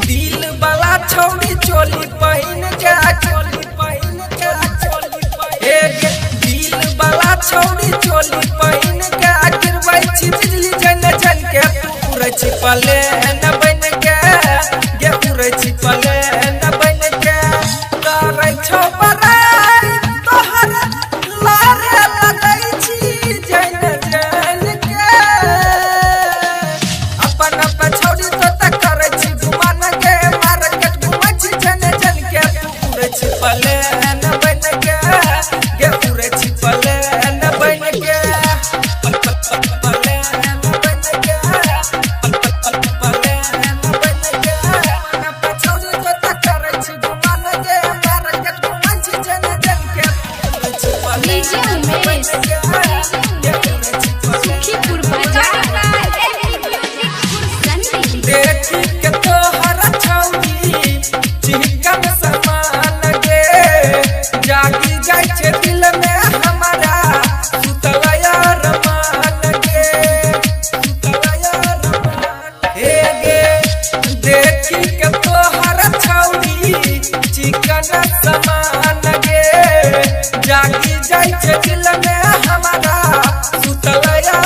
दिल वाला छौड़ी चोली पहिन के दिल वाला छौड़ी चोली पहिन के गिरबै छी बिजली जन जन के तू उड़ै छी पले न बन के गे उड़ै छी पले न बन के करै छौ बड़ाई तोहर लारे लगै छी जन जन के अपन अपन छौड़ी तो तक करै छी घुमान के मार्केट घुमै छी जन जन के तू उड़ै छी पले न बन के गे उड़ै छी पले न बन के देखी के तोहर छौड़ी चिकन समान गे जागी जाय छे दिल में हमारा सुतलया रमान गे सुतलया रमान हे गे देखी के तोहर छौड़ी चिकन समान गे जागी जाय छे दिल में हमारा सुतलया